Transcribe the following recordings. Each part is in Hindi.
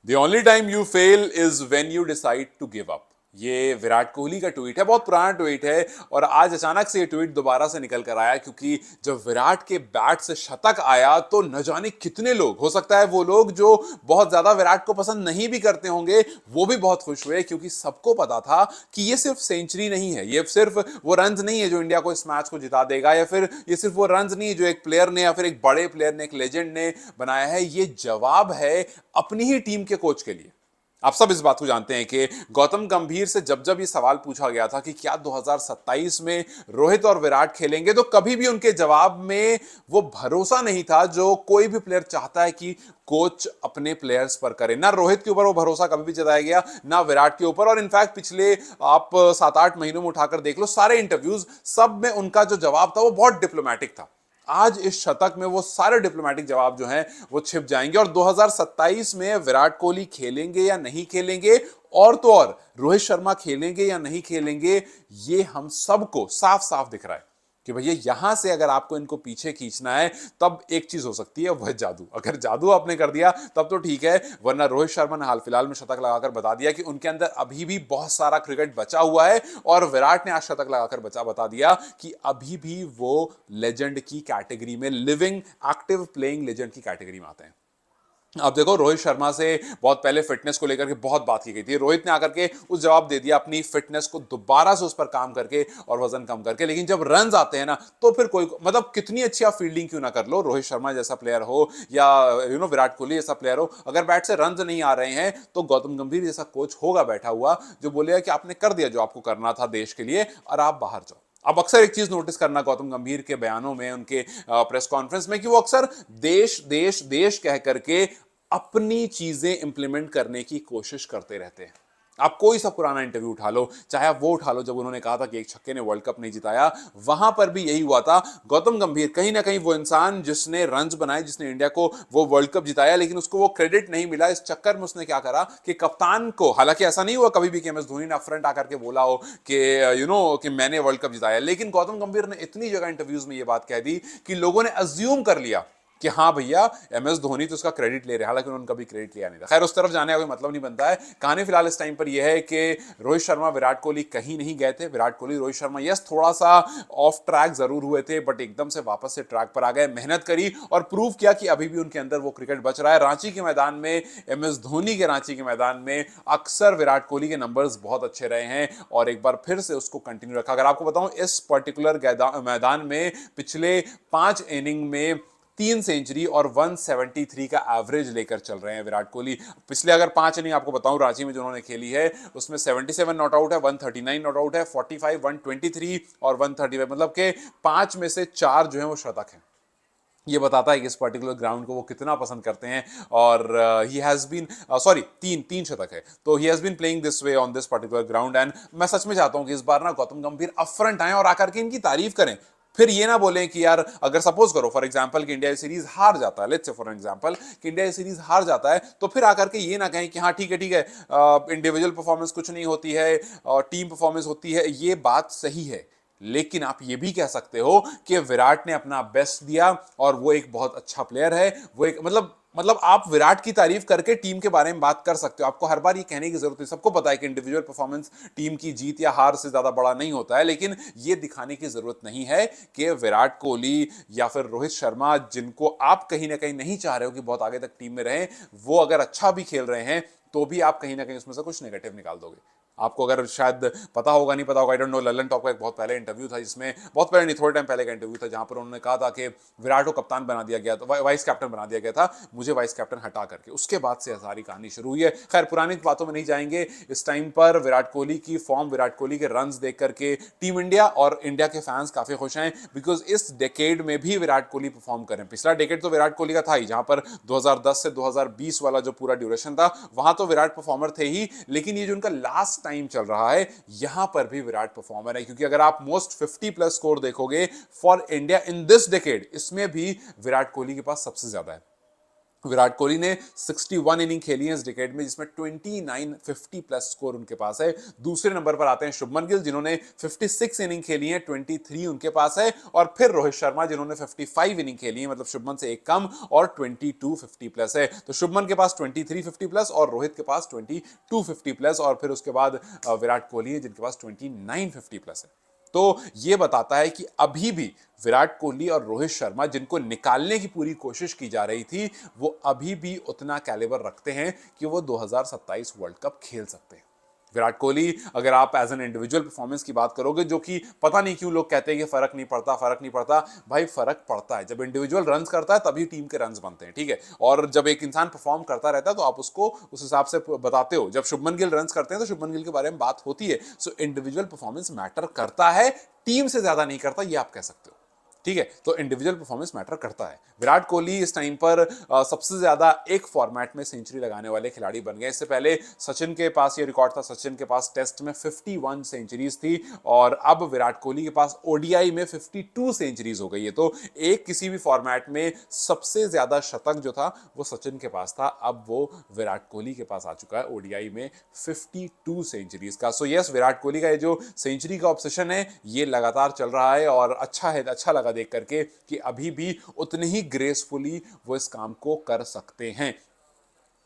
The only time you fail is when you decide to give up. ये विराट कोहली का ट्वीट है, बहुत पुराना ट्वीट है और आज अचानक से ये ट्वीट दोबारा से निकल कर आया क्योंकि जब विराट के बैट से शतक आया तो न जाने कितने लोग, हो सकता है वो लोग जो बहुत ज्यादा विराट को पसंद नहीं भी करते होंगे, वो भी बहुत खुश हुए क्योंकि सबको पता था कि ये सिर्फ सेंचुरी नहीं है, ये सिर्फ वो रन्स नहीं है जो इंडिया को इस मैच को जिता देगा, या फिर ये सिर्फ वो रन्स नहीं है जो एक प्लेयर ने या फिर एक बड़े प्लेयर ने, एक लेजेंड ने बनाया है। ये जवाब है अपनी ही टीम के कोच के लिए। आप सब इस बात को जानते हैं कि गौतम गंभीर से जब जब ये सवाल पूछा गया था कि क्या 2027 में रोहित और विराट खेलेंगे, तो कभी भी उनके जवाब में वो भरोसा नहीं था जो कोई भी प्लेयर चाहता है कि कोच अपने प्लेयर्स पर करे। ना रोहित के ऊपर वो भरोसा कभी भी जताया गया, ना विराट के ऊपर। और इनफैक्ट पिछले आप 7-8 महीनों में उठाकर देख लो, सारे इंटरव्यूज, सब में उनका जो जवाब था वो बहुत डिप्लोमेटिक था। आज इस शतक में वो सारे डिप्लोमेटिक जवाब जो हैं वो छिप जाएंगे और 2027 में विराट कोहली खेलेंगे या नहीं खेलेंगे, और तो और रोहित शर्मा खेलेंगे या नहीं खेलेंगे, ये हम सबको साफ साफ दिख रहा है कि भैया यहां से अगर आपको इनको पीछे खींचना है तब एक चीज हो सकती है, वह जादू। अगर जादू आपने कर दिया तब तो ठीक है, वरना रोहित शर्मा ने हाल फिलहाल में शतक लगाकर बता दिया कि उनके अंदर अभी भी बहुत सारा क्रिकेट बचा हुआ है, और विराट ने आज शतक लगाकर बता दिया कि अभी भी वो लेजेंड की कैटेगरी में, लिविंग एक्टिव प्लेइंग लेजेंड की कैटेगरी में आते हैं। अब देखो, रोहित शर्मा से बहुत पहले फिटनेस को लेकर के बहुत बात की गई थी, रोहित ने आकर के उस जवाब दे दिया अपनी फिटनेस को दोबारा से उस पर काम करके और वजन कम करके। लेकिन जब रन्स आते हैं ना, तो फिर कोई, मतलब कितनी अच्छी आप फील्डिंग क्यों ना कर लो, रोहित शर्मा जैसा प्लेयर हो या विराट कोहली जैसा प्लेयर हो, अगर बैट से रन्स नहीं आ रहे हैं तो गौतम गंभीर जैसा कोच होगा बैठा हुआ जो बोलेगा कि आपने कर दिया जो आपको करना था देश के लिए, और आप बाहर जाओ। अब अक्सर एक चीज नोटिस करना गौतम गंभीर के बयानों में, उनके प्रेस कॉन्फ्रेंस में, कि वो अक्सर देश देश देश कह करके अपनी चीजें इंप्लीमेंट करने की कोशिश करते रहते हैं। आप कोई सा पुराना इंटरव्यू उठा लो, चाहे आप वो उठा लो जब उन्होंने कहा था कि एक छक्के ने वर्ल्ड कप नहीं जिताया, वहां पर भी यही हुआ था। गौतम गंभीर कहीं ना कहीं वो इंसान जिसने रन्स बनाए, जिसने इंडिया को वो वर्ल्ड कप जिताया, लेकिन उसको वो क्रेडिट नहीं मिला। इस चक्कर में उसने क्या करा कि कप्तान को, हालांकि ऐसा नहीं हुआ कभी भी कि एम एस धोनी ने अपफ्रंट आकर के बोला हो कि कि मैंने वर्ल्ड कप जिताया, लेकिन गौतम गंभीर ने इतनी जगह इंटरव्यूज में ये बात कह दी कि लोगों ने अज्यूम कर लिया कि हाँ भैया एम एस धोनी तो उसका क्रेडिट ले रहे हैं, हालांकि उन्होंने कभी क्रेडिट लिया नहीं था। खैर, उस तरफ जाने का कोई मतलब नहीं बनता है। कहानी फिलहाल इस टाइम पर यह है कि रोहित शर्मा, विराट कोहली कहीं नहीं गए थे। विराट कोहली, रोहित शर्मा यस थोड़ा सा ऑफ ट्रैक जरूर हुए थे, बट एकदम से वापस से ट्रैक पर आ गए, मेहनत करी और प्रूव किया कि अभी भी उनके अंदर वो क्रिकेट बच रहा है। रांची के मैदान में, एम एस धोनी के रांची के मैदान में अक्सर विराट कोहली के नंबर्स बहुत अच्छे रहे हैं और एक बार फिर से उसको कंटिन्यू रखा। अगर आपको बताऊं, इस पर्टिकुलर मैदान में पिछले 5 इनिंग में 3 सेंचुरी और 173 का एवरेज लेकर चल रहे हैं विराट कोहली। पिछले अगर 5 इनिंग आपको बताऊं रांची में जो उन्होंने खेली है, उसमें 77 नॉट आउट है, 139 नॉट आउट है, 45, 123 और 135, मतलब के 5 में से 4 जो है वो शतक है। ये बताता है कि इस पर्टिकुलर ग्राउंड को वो कितना पसंद करते हैं। और ही हैज बीन, सॉरी, तीन शतक है, तो he has been playing this way on this particular ground. And मैं सच में चाहता हूं कि इस बार ना गौतम गंभीर अपफ्रंट आए और आकर के इनकी तारीफ करें। फिर ये ना बोलें कि यार, अगर सपोज करो फॉर एग्जांपल कि इंडिया सीरीज हार जाता है, लेट्स से फॉर एग्जांपल कि इंडिया सीरीज हार जाता है, तो फिर आकर के ये ना कहें कि हाँ ठीक है इंडिविजुअल परफॉर्मेंस कुछ नहीं होती है, टीम परफॉर्मेंस होती है। ये बात सही है, लेकिन आप ये भी कह सकते हो कि विराट ने अपना बेस्ट दिया और वो एक बहुत अच्छा प्लेयर है। वो एक, मतलब आप विराट की तारीफ करके टीम के बारे में बात कर सकते हो। आपको हर बार ये कहने की जरूरत नहीं, सबको पता है कि इंडिविजुअल परफॉर्मेंस टीम की जीत या हार से ज्यादा बड़ा नहीं होता है, लेकिन ये दिखाने की जरूरत नहीं है कि विराट कोहली या फिर रोहित शर्मा, जिनको आप कहीं ना कहीं नहीं चाह रहे हो कि बहुत आगे तक टीम में रहें, वो अगर अच्छा भी खेल रहे हैं तो भी आप कहीं ना कहीं उसमें से कुछ नेगेटिव निकाल दोगे। आपको अगर शायद पता होगा, नहीं पता होगा, I don't know, Lalan top का एक बहुत पहले इंटरव्यू था, जिसमें बहुत पहले नहीं, थोड़े टाइम पहले का इंटरव्यू था, जहां पर उन्होंने कहा था कि विराट को कप्तान बना दिया गया, तो वाइस कैप्टन बना दिया गया था, मुझे वाइस कैप्टन हटा करके। उसके बाद से सारी कहानी शुरू हुई है। खैर, पुरानी बातों में नहीं जाएंगे। इस टाइम पर विराट कोहली की फॉर्म, विराट कोहली के रन्स देख करके टीम इंडिया और इंडिया के फैंस काफी खुश हैं, बिकॉज इस डेकेड में भी विराट कोहली परफॉर्म करें। पिछला डेकेड तो विराट कोहली का था ही, जहां पर 2010 से 2020 वाला जो पूरा ड्यूरेशन था, वहां तो विराट परफॉर्मर थे ही, लेकिन ये जो उनका लास्ट टाइम चल रहा है, यहां पर भी विराट परफॉर्मर है। क्योंकि अगर आप मोस्ट 50 प्लस स्कोर देखोगे for India in this decade, इसमें भी विराट कोहली के पास सबसे ज्यादा है। विराट कोहली ने 61 इनिंग खेली है इस डिकेड में, जिसमें 29 50 प्लस स्कोर उनके पास है। दूसरे नंबर पर आते हैं शुभमन गिल, जिन्होंने 56 इनिंग खेली है, 23 उनके पास है। और फिर रोहित शर्मा, जिन्होंने 55 इनिंग खेली है, मतलब शुभमन से एक कम, और 22 50 प्लस है। तो शुभमन के पास 23 50 प्लस और रोहित के पास 22 50 प्लस, और फिर उसके बाद विराट कोहली है जिनके पास 29 50 प्लस है। तो ये बताता है कि अभी भी विराट कोहली और रोहित शर्मा, जिनको निकालने की पूरी कोशिश की जा रही थी, वो अभी भी उतना कैलिबर रखते हैं कि वो 2027 वर्ल्ड कप खेल सकते हैं। विराट कोहली, अगर आप एज एन इंडिविजुअल परफॉर्मेंस की बात करोगे, जो कि पता नहीं क्यों लोग कहते हैं कि फर्क नहीं पड़ता, फर्क नहीं पड़ता, भाई फर्क पड़ता है। जब इंडिविजुअल रन्स करता है तभी टीम के रन्स बनते हैं, ठीक है। और जब एक इंसान परफॉर्म करता रहता है तो आप उसको उस हिसाब से बताते हो। जब शुभमन गिल रन्स करते हैं तो शुभमन गिल के बारे में बात होती है। सो इंडिविजुअल परफॉर्मेंस मैटर करता है, टीम से ज्यादा नहीं करता, ये आप कह सकते हो, ठीक है। तो इंडिविजुअल परफॉर्मेंस मैटर करता है। विराट कोहली इस टाइम पर सबसे ज्यादा एक फॉर्मेट में सेंचुरी लगाने वाले खिलाड़ी बन गए। इससे पहले सचिन के पास ये रिकॉर्ड था, सचिन के पास टेस्ट में 51 सेंचुरीज थी, और अब विराट कोहली के पास ओडीआई में 52 सेंचुरीज हो गई है। तो एक किसी भी फॉर्मेट में सबसे ज्यादा शतक जो था वो सचिन के पास था, अब वो विराट कोहली के पास आ चुका है ओडीआई में 52 सेंचुरीज का। सो यस, विराट कोहली का ये जो सेंचुरी का ऑब्सेशन है ये लगातार चल रहा है, और अच्छा है, अच्छा लगा देख करके कि अभी भी उतने ही ग्रेसफुली वो इस काम को कर सकते हैं।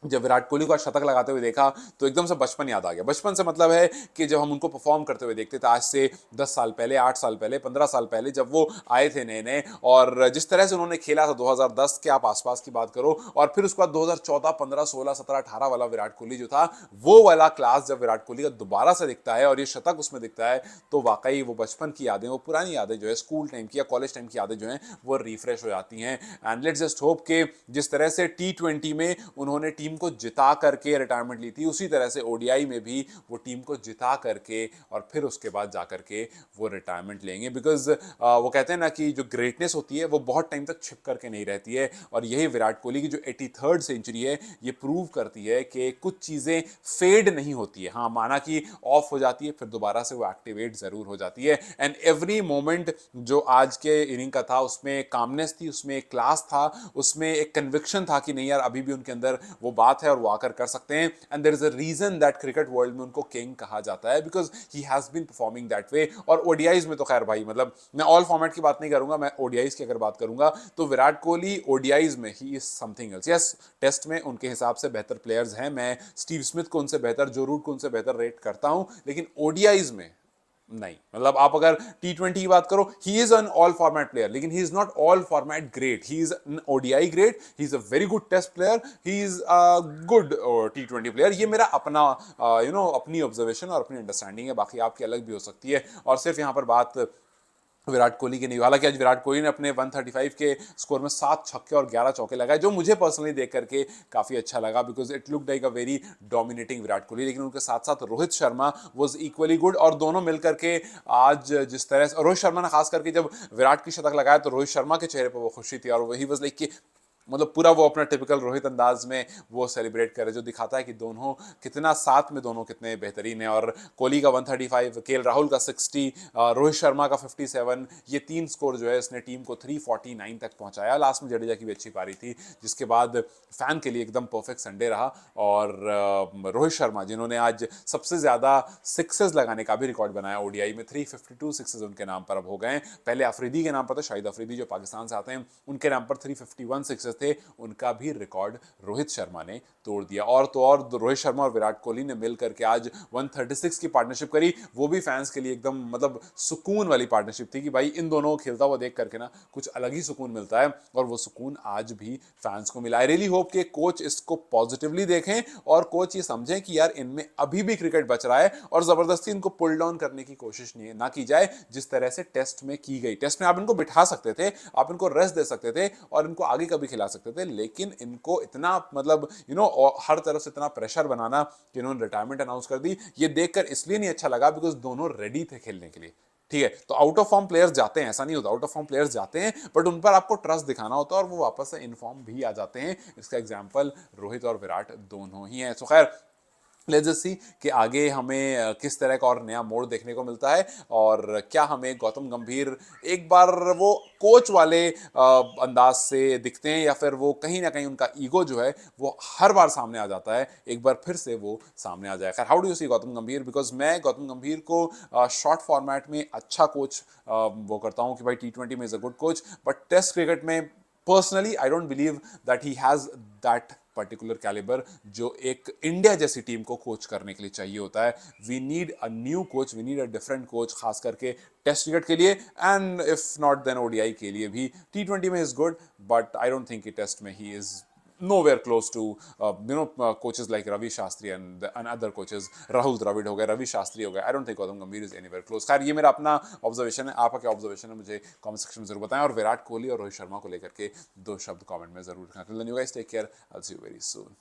जब विराट कोहली को शतक लगाते हुए देखा तो एकदम से बचपन याद आ गया। बचपन से मतलब है कि जब हम उनको परफॉर्म करते हुए देखते थे, आज से 10 साल पहले, 8 साल पहले, 15 साल पहले, जब वो आए थे नए नए, और जिस तरह से उन्होंने खेला था 2010 के आप आसपास की बात करो, और फिर उसके बाद 2014, 15, 16, 17, 18 वाला विराट कोहली जो था, वो वाला क्लास जब विराट कोहली का दोबारा से दिखता है और ये शतक उसमें दिखता है, तो वाकई वो बचपन की यादें, वो पुरानी यादें जो है, स्कूल टाइम की या कॉलेज टाइम की यादें जो हैं, वो रिफ्रेश हो जाती हैं। एंड लेट्स जस्ट होप कि जिस तरह से T20 में उन्होंने टीम को जिता करके रिटायरमेंट ली थी, उसी तरह से ओडीआई में भी वो टीम को जिता करके और फिर उसके बाद जाकर के वो रिटायरमेंट लेंगे। बिकॉज वो कहते हैं ना कि जो ग्रेटनेस होती है वो बहुत टाइम तक छिप करके नहीं रहती है, और यही विराट कोहली की जो 83rd सेंचुरी है ये प्रूव करती है कि कुछ चीज़ें फेड नहीं होती है। हाँ, माना कि ऑफ हो जाती है, फिर दोबारा से वो एक्टिवेट ज़रूर हो जाती है। एंड एवरी मोमेंट जो आज के इनिंग का था, उसमें कामनेस थी, उसमें एक क्लास था, उसमें एक कन्विक्शन था कि नहीं यार, अभी भी उनके अंदर वो बात है और वो आकर कर सकते हैं। And there is a reason that cricket world में उनको किंग कहा जाता है, because he has been performing that way. और ओडीआईज में तो खैर भाई, मतलब मैं ऑल फॉर्मेट की बात नहीं करूंगा, मैं ओडीआईज की अगर बात करूंगा तो विराट कोहली ओडीआईज में he is something else. Yes, test में उनके हिसाब से बेहतर प्लेयर्स हैं, मैं स्टीव स्मिथ को उनसे बेहतर, जो रूट को उनसे बेहतर रेट करता हूं, लेकिन ओडीआईज में नहीं। मतलब आप अगर T20 की बात करो, he is an all format player, लेकिन he is not all format great. He is an ODI great, he is a very good test player, he is a good T20 player. ये मेरा अपना अपनी ऑब्जर्वेशन और अपनी अंडरस्टैंडिंग है, बाकी आपकी अलग भी हो सकती है। और सिर्फ यहां पर बात विराट कोहली की नहीं, हालांकि आज विराट कोहली ने अपने 135 के स्कोर में 7 छक्के और 11 चौके लगाए, जो मुझे पर्सनली देख करके काफी अच्छा लगा, because it look like a very dominating Virat Kohli. लेकिन उनके साथ साथ Rohit Sharma was equally good, और दोनों मिलकर के आज जिस तरह से रोहित शर्मा ने खास करके जब विराट की शतक लगाया तो रोहित शर्मा के चेहरे पर वो खुशी थी, और वही वाज लाइक कि मतलब पूरा वो अपना टिपिकल रोहित अंदाज में वो सेलिब्रेट करे, जो दिखाता है कि दोनों कितना साथ में, दोनों कितने बेहतरीन है। और कोहली का 135, केएल राहुल का 60, रोहित शर्मा का 57, ये तीन स्कोर जो है इसने टीम को 349 तक पहुंचाया। लास्ट में जडेजा की भी अच्छी पारी थी, जिसके बाद फैन के लिए एकदम परफेक्ट संडे रहा। और रोहित शर्मा, जिन्होंने आज सबसे ज्यादा सिक्सेस लगाने का भी रिकॉर्ड बनाया ओडीआई में, 352 सिक्सेस उनके नाम पर अब हो गए। पहले अफरीदी के नाम पर थे, शाहिद अफरीदी जो पाकिस्तान से आते हैं, उनके नाम पर 351 सिक्सेस थे, उनका भी रिकॉर्ड रोहित शर्मा ने तोड़ दिया। और तो और रोहित शर्मा और विराट कोहली ने मिलकर के आज 136 की पार्टनरशिप करी, वो भी फैंस के लिए एकदम मतलब सुकून वाली पार्टनरशिप थी कि भाई इन दोनों को खेलता हुआ देख करके ना कुछ अलग ही सुकून मिलता है, और वो सुकून आज भी फैंस को मिला। आई रियली होप कि कोच इसको पॉजिटिवली देखें और कोच ये समझें कि यार इनमें अभी भी क्रिकेट बच रहा है, और जबरदस्ती इनको पुल डाउन करने की कोशिश नहीं ना की जाए, जिस तरह से टेस्ट में की गई। टेस्ट में आप इनको बिठा सकते थे, आप इनको रेस्ट दे सकते थे, और इनको आगे कभी खिला सकते थे, लेकिन इनको इतना मतलब हर तरफ से इतना प्रेशर बनाना कि इन्होंने रिटायरमेंट अनाउंस कर दी, ये देखकर इसलिए नहीं अच्छा लगा बिकॉज दोनों रेडी थे खेलने के लिए। ठीक है, तो आउट ऑफ फॉर्म प्लेयर्स जाते हैं, ऐसा नहीं होता, आउट ऑफ फॉर्म प्लेयर्स जाते हैं, बट उन पर आपको ट्रस्ट दिखाना होता है और वो वापस से इन फॉर्म भी आ जाते हैं। इसका एग्जांपल रोहित और विराट दोनों ही हैं। सो खैर, लेट्स जस्ट सी कि आगे हमें किस तरह का और नया मोड़ देखने को मिलता है, और क्या हमें गौतम गंभीर एक बार वो कोच वाले अंदाज से दिखते हैं, या फिर वो कहीं ना कहीं उनका ईगो जो है वो हर बार सामने आ जाता है, एक बार फिर से वो सामने आ जाए। खैर, how do you see Gautam गंभीर? बिकॉज मैं गौतम गंभीर को शॉर्ट फॉर्मेट में अच्छा कोच वो करता हूँ कि भाई T20 में is a good coach, but test cricket में personally I don't believe that he has that particular calibre जो एक इंडिया जैसी टीम को कोच करने के लिए चाहिए होता है। We need a new coach, we need a different coach, खास करके टेस्ट क्रिकेट के लिए, and if not then ODI के लिए भी। T20 में is good, but I don't think कि टेस्ट में he is nowhere close to coaches like Ravi Shastri and other coaches, Rahul Dravid हो गए, रवि शास्त्री हो गए। आई डोंट थिंक गौतम गंभीर इज एनीवेयर क्लोज। खैर, ये मेरा अपना ऑब्जर्वेशन है, आपका क्या ऑब्जर्वेशन है मुझे कमेंट सेक्शन में जरूर बताएं, और विराट कोहली और रोहित शर्मा को लेकर के दो शब्द कमेंट में जरूर रखना। Till then you guys take care, I will see you very soon.